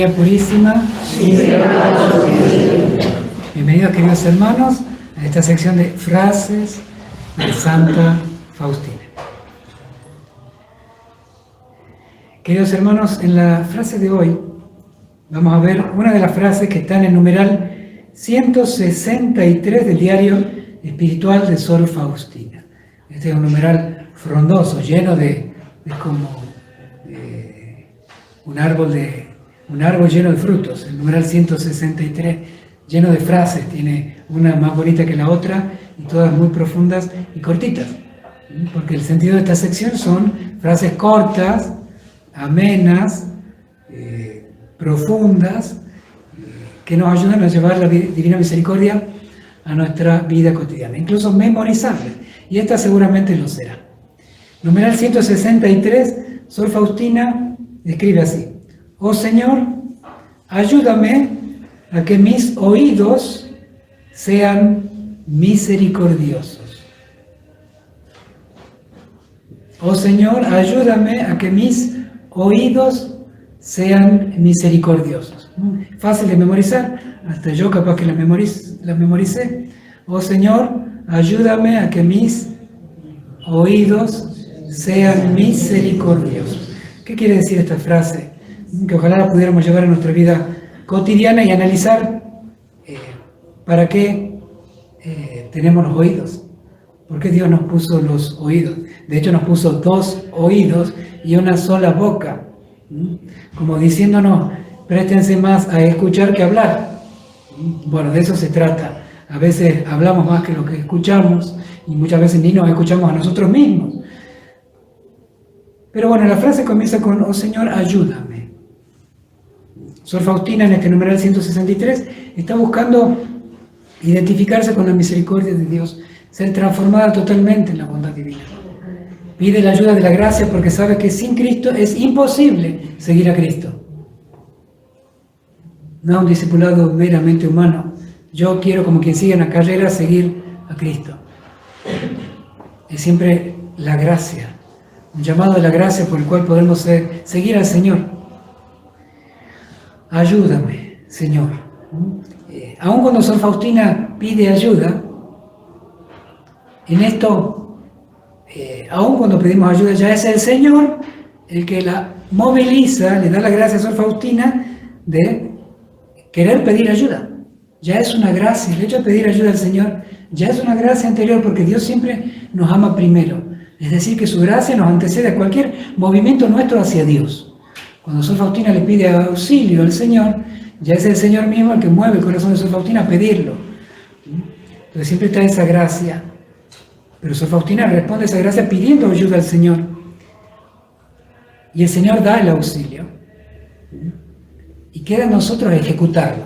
María Purísima. Bienvenidos, queridos hermanos, a esta sección de frases de Santa Faustina. Queridos hermanos, en la frase de hoy vamos a ver una de las frases que está en el numeral 163 del diario espiritual de Sor Faustina. Este es un numeral frondoso, lleno de como un árbol lleno de frutos. El numeral 163 lleno de frases, tiene una más bonita que la otra y todas muy profundas y cortitas, porque el sentido de esta sección son frases cortas, amenas, profundas, que nos ayudan a llevar la Divina Misericordia a nuestra vida cotidiana, incluso memorizables, y esta seguramente lo será. Numeral 163, Sor Faustina escribe así: Oh Señor, ayúdame a que mis oídos sean misericordiosos. Oh Señor, ayúdame a que mis oídos sean misericordiosos. Fácil de memorizar, hasta yo capaz que la memoricé. Oh Señor, ayúdame a que mis oídos sean misericordiosos. ¿Qué quiere decir esta frase? Que ojalá la pudiéramos llevar a nuestra vida cotidiana y analizar para qué tenemos los oídos. ¿Por qué Dios nos puso los oídos? De hecho, nos puso 2 oídos y una sola boca, como diciéndonos, préstense más a escuchar que a hablar. Bueno, de eso se trata. A veces hablamos más que lo que escuchamos y muchas veces ni nos escuchamos a nosotros mismos. Pero bueno, la frase comienza con: oh Señor, ayúdame. Sor Faustina, en este numeral 163, está buscando identificarse con la misericordia de Dios, ser transformada totalmente en la bondad divina. Pide la ayuda de la gracia porque sabe que sin Cristo es imposible seguir a Cristo. No un discipulado meramente humano. Yo quiero, como quien sigue en la carrera, seguir a Cristo. Es siempre la gracia, un llamado de la gracia por el cual podemos seguir al Señor. Ayúdame, Señor. Aun cuando Sor Faustina pide ayuda, en esto, aun cuando pedimos ayuda, ya es el Señor el que la moviliza, le da la gracia a Sor Faustina de querer pedir ayuda. Ya es una gracia, el hecho de pedir ayuda al Señor ya es una gracia anterior, porque Dios siempre nos ama primero. Es decir, que su gracia nos antecede a cualquier movimiento nuestro hacia Dios. Cuando Sor Faustina le pide auxilio al Señor, ya es el Señor mismo el que mueve el corazón de Sor Faustina a pedirlo. Entonces siempre está esa gracia. Pero Sor Faustina responde a esa gracia pidiendo ayuda al Señor. Y el Señor da el auxilio. Y queda en nosotros ejecutarlo,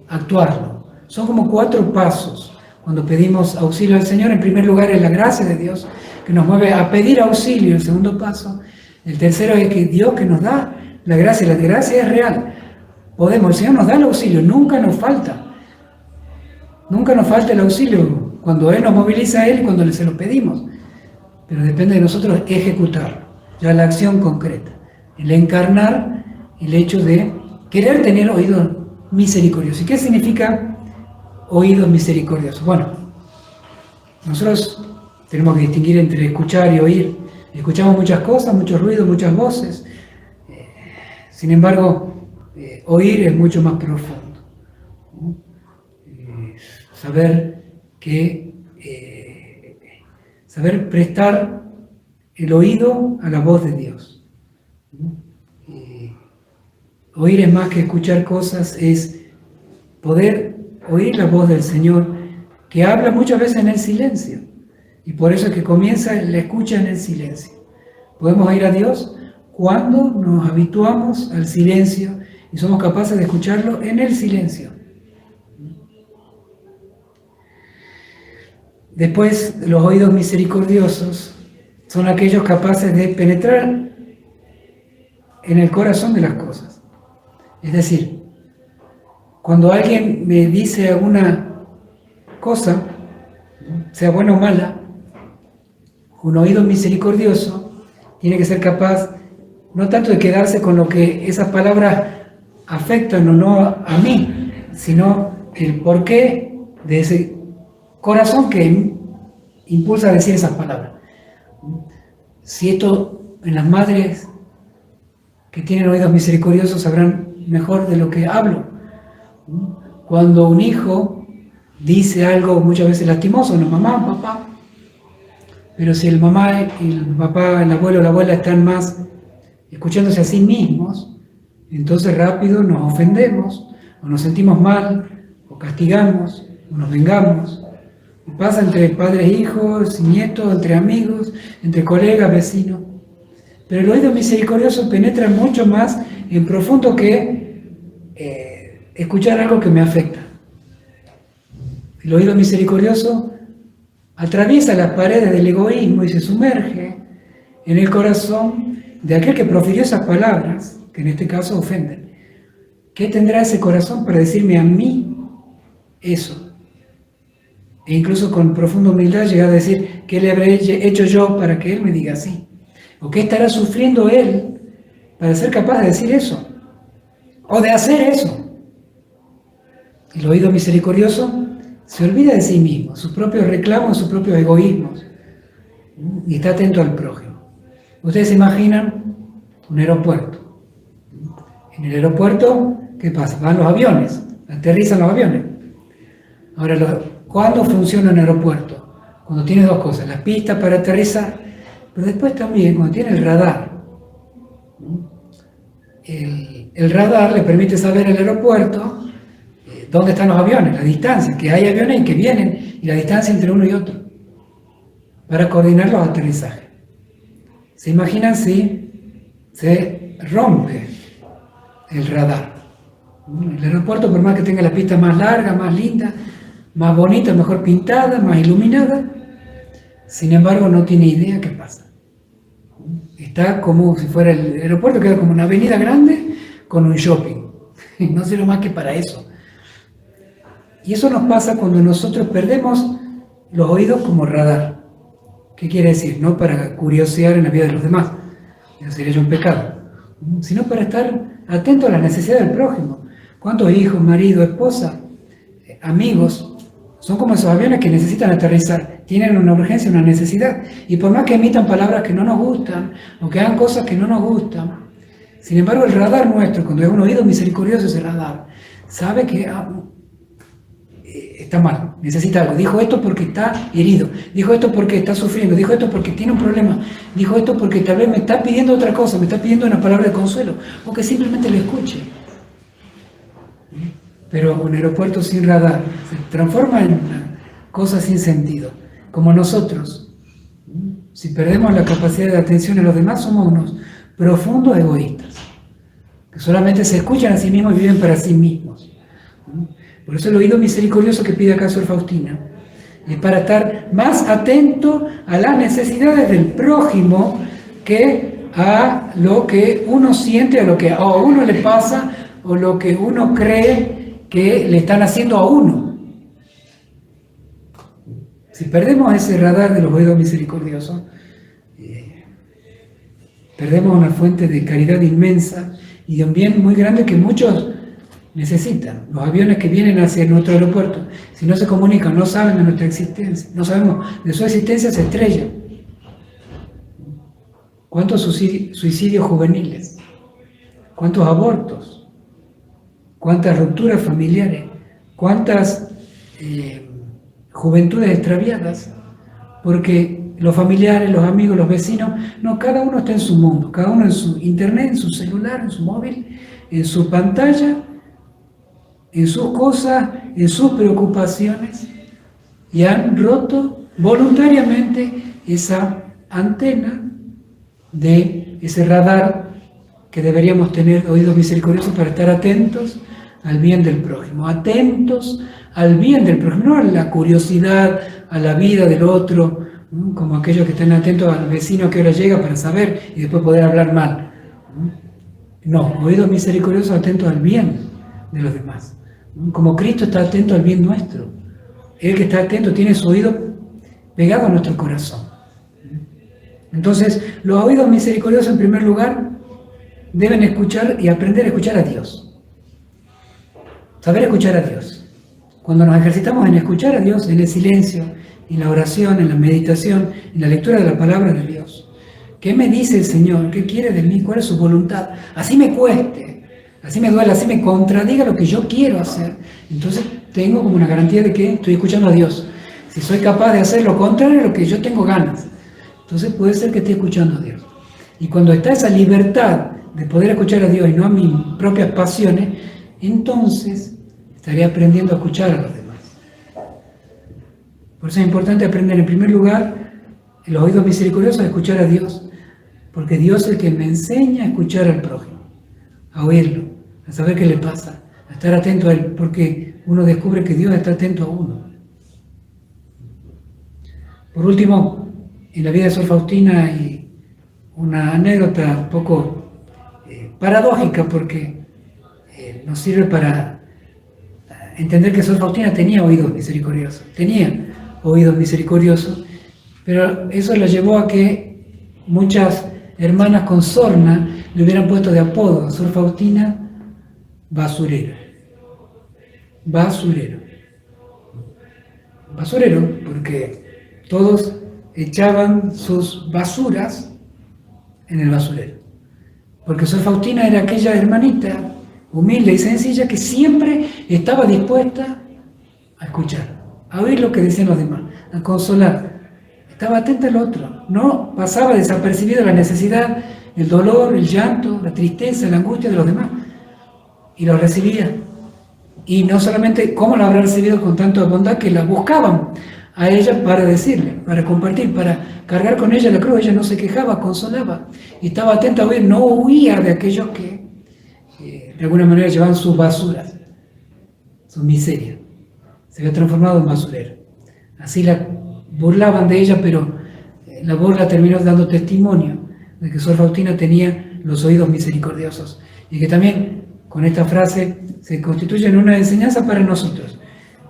actuarlo. Son como 4 pasos. Cuando pedimos auxilio al Señor, en primer lugar es la gracia de Dios que nos mueve a pedir auxilio, el segundo paso. El tercero es que Dios que nos da la gracia es real. El Señor nos da el auxilio, nunca nos falta. Nunca nos falta el auxilio cuando Él nos moviliza a Él y cuando se lo pedimos. Pero depende de nosotros ejecutarlo, ya la acción concreta, el encarnar el hecho de querer tener oídos misericordiosos. ¿Y qué significa oídos misericordiosos? Bueno, nosotros tenemos que distinguir entre escuchar y oír. Escuchamos muchas cosas, muchos ruidos, muchas voces. Sin embargo, oír es mucho más profundo. Saber prestar el oído a la voz de Dios. Oír es más que escuchar cosas, es poder oír la voz del Señor, que habla muchas veces en el silencio. Y por eso es que comienza la escucha en el silencio. Podemos oír a Dios cuando nos habituamos al silencio y somos capaces de escucharlo en el silencio. Después, los oídos misericordiosos son aquellos capaces de penetrar en el corazón de las cosas. Es decir, cuando alguien me dice alguna cosa, sea buena o mala, un oído misericordioso tiene que ser capaz no tanto de quedarse con lo que esas palabras afectan o no a mí, sino el porqué de ese corazón que impulsa a decir esas palabras. Si esto en las madres que tienen oídos misericordiosos sabrán mejor de lo que hablo. Cuando un hijo dice algo muchas veces lastimoso, no mamá, papá, pero si el mamá, el papá, el abuelo o la abuela están más escuchándose a sí mismos, entonces rápido nos ofendemos, o nos sentimos mal, o castigamos, o nos vengamos. Y pasa entre padres e hijos, nietos, entre amigos, entre colegas, vecinos. Pero el oído misericordioso penetra mucho más en profundo que escuchar algo que me afecta. El oído misericordioso atraviesa las paredes del egoísmo y se sumerge en el corazón de aquel que profirió esas palabras, que en este caso ofenden. ¿Qué tendrá ese corazón para decirme a mí eso? E incluso con profunda humildad llegar a decir, ¿qué le habré hecho yo para que él me diga así? ¿O qué estará sufriendo él para ser capaz de decir eso? ¿O de hacer eso? El oído misericordioso se olvida de sí mismo, sus propios reclamos, sus propios egoísmos, y está atento al prójimo. Ustedes se imaginan un aeropuerto. En el aeropuerto, ¿qué pasa? Van los aviones, aterrizan los aviones. Ahora, ¿cuándo funciona un aeropuerto? Cuando tiene dos cosas, las pistas para aterrizar, pero después también cuando tiene el radar. El radar le permite saber al aeropuerto dónde están los aviones, la distancia, que hay aviones y que vienen, y la distancia entre uno y otro, para coordinar los aterrizajes. ¿Se imaginan si se rompe el radar? El aeropuerto, por más que tenga la pista más larga, más linda, más bonita, mejor pintada, más iluminada, sin embargo no tiene idea qué pasa. Está como si fuera el aeropuerto, queda como una avenida grande con un shopping. No sirve más que para eso. Y eso nos pasa cuando nosotros perdemos los oídos como radar. ¿Qué quiere decir? No para curiosear en la vida de los demás, eso sería un pecado, sino para estar atento a las necesidades del prójimo. ¿Cuántos hijos, marido, esposa, amigos son como esos aviones que necesitan aterrizar? Tienen una urgencia, una necesidad, y por más que emitan palabras que no nos gustan o que hagan cosas que no nos gustan, sin embargo el radar nuestro, cuando es un oído misericordioso, ese radar sabe que está mal, necesita algo. Dijo esto porque está herido, dijo esto porque está sufriendo, dijo esto porque tiene un problema, dijo esto porque tal vez me está pidiendo otra cosa, me está pidiendo una palabra de consuelo, o que simplemente le escuche. Pero un aeropuerto sin radar se transforma en una cosa sin sentido, como nosotros. Si perdemos la capacidad de atención a los demás, somos unos profundos egoístas, que solamente se escuchan a sí mismos y viven para sí mismos. Por eso el oído misericordioso que pide acá Sor Faustina es para estar más atento a las necesidades del prójimo que a lo que uno siente, a lo que a uno le pasa o lo que uno cree que le están haciendo a uno. Si perdemos ese radar de los oídos misericordiosos, perdemos una fuente de caridad inmensa y de un bien muy grande que muchos necesitan. Los aviones que vienen hacia nuestro aeropuerto, si no se comunican, no saben de nuestra existencia, no sabemos de su existencia, se estrellan. ¿Cuántos suicidios juveniles? ¿Cuántos abortos? ¿Cuántas rupturas familiares? ¿Cuántas juventudes extraviadas? Porque los familiares, los amigos, los vecinos, no, cada uno está en su mundo, cada uno en su internet, en su celular, en su móvil, en su pantalla, en sus cosas, en sus preocupaciones, y han roto voluntariamente esa antena de ese radar que deberíamos tener, oídos misericordiosos, para estar atentos al bien del prójimo, atentos al bien del prójimo, no a la curiosidad, a la vida del otro, como aquellos que están atentos al vecino que ahora llega para saber y después poder hablar mal. No, oídos misericordiosos, atentos al bien de los demás. Como Cristo está atento al bien nuestro. Él que está atento tiene su oído pegado a nuestro corazón. Entonces, los oídos misericordiosos, en primer lugar, deben escuchar y aprender a escuchar a Dios. Saber escuchar a Dios. Cuando nos ejercitamos en escuchar a Dios, en el silencio, en la oración, en la meditación, en la lectura de la palabra de Dios. ¿Qué me dice el Señor? ¿Qué quiere de mí? ¿Cuál es su voluntad? Así me cueste, así me duele, así me contradiga lo que yo quiero hacer. Entonces tengo como una garantía de que estoy escuchando a Dios. Si soy capaz de hacer lo contrario a lo que yo tengo ganas, entonces puede ser que esté escuchando a Dios. Y cuando está esa libertad de poder escuchar a Dios y no a mis propias pasiones, entonces estaré aprendiendo a escuchar a los demás. Por eso es importante aprender, en primer lugar, en los oídos misericordiosos, a escuchar a Dios, porque Dios es el que me enseña a escuchar al prójimo, a oírlo, a saber qué le pasa, a estar atento a él, porque uno descubre que Dios está atento a uno. Por último, en la vida de Sor Faustina hay una anécdota un poco paradójica, porque nos sirve para entender que Sor Faustina tenía oídos misericordiosos, pero eso la llevó a que muchas hermanas con sorna le hubieran puesto de apodo a Sor Faustina basurero. Basurero, porque todos echaban sus basuras en el basurero. Porque Sor Faustina era aquella hermanita humilde y sencilla que siempre estaba dispuesta a escuchar, a oír lo que decían los demás, a consolar. Estaba atenta al otro, no pasaba desapercibida la necesidad, el dolor, el llanto, la tristeza, la angustia de los demás, y lo recibía. Y no solamente cómo la habrá recibido con tanta bondad, que la buscaban a ella para decirle, para compartir, para cargar con ella la cruz. Ella no se quejaba, consolaba, y estaba atenta a oír, no huía de aquellos que de alguna manera llevaban sus basuras, su miseria. Se había transformado en basurero. Así la burlaban de ella, pero la burla terminó dando testimonio de que Sor Faustina tenía los oídos misericordiosos, y que también con esta frase se constituye en una enseñanza para nosotros.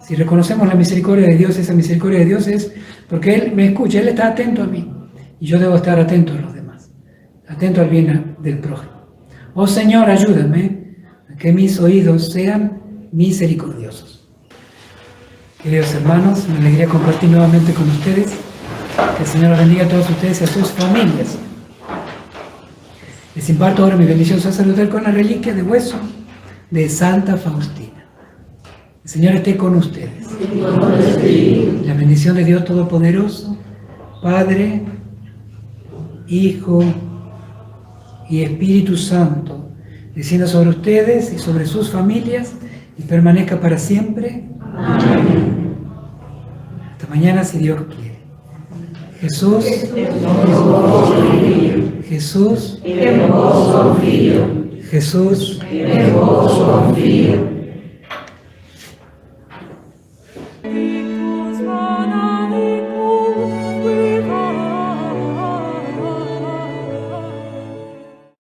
Si reconocemos la misericordia de Dios, esa misericordia de Dios es porque Él me escucha, Él está atento a mí, y yo debo estar atento a los demás, atento al bien del prójimo. Oh Señor, ayúdame a que mis oídos sean misericordiosos. Queridos hermanos, me alegraría compartir nuevamente con ustedes. Que el Señor los bendiga a todos ustedes y a sus familias. Les imparto ahora mi bendición sacerdotal con la reliquia de hueso de Santa Faustina. El Señor esté con ustedes. La bendición de Dios Todopoderoso, Padre, Hijo y Espíritu Santo, descienda sobre ustedes y sobre sus familias y permanezca para siempre. Amén. Hasta mañana, si Dios quiere. Jesús, Jesús, Jesús,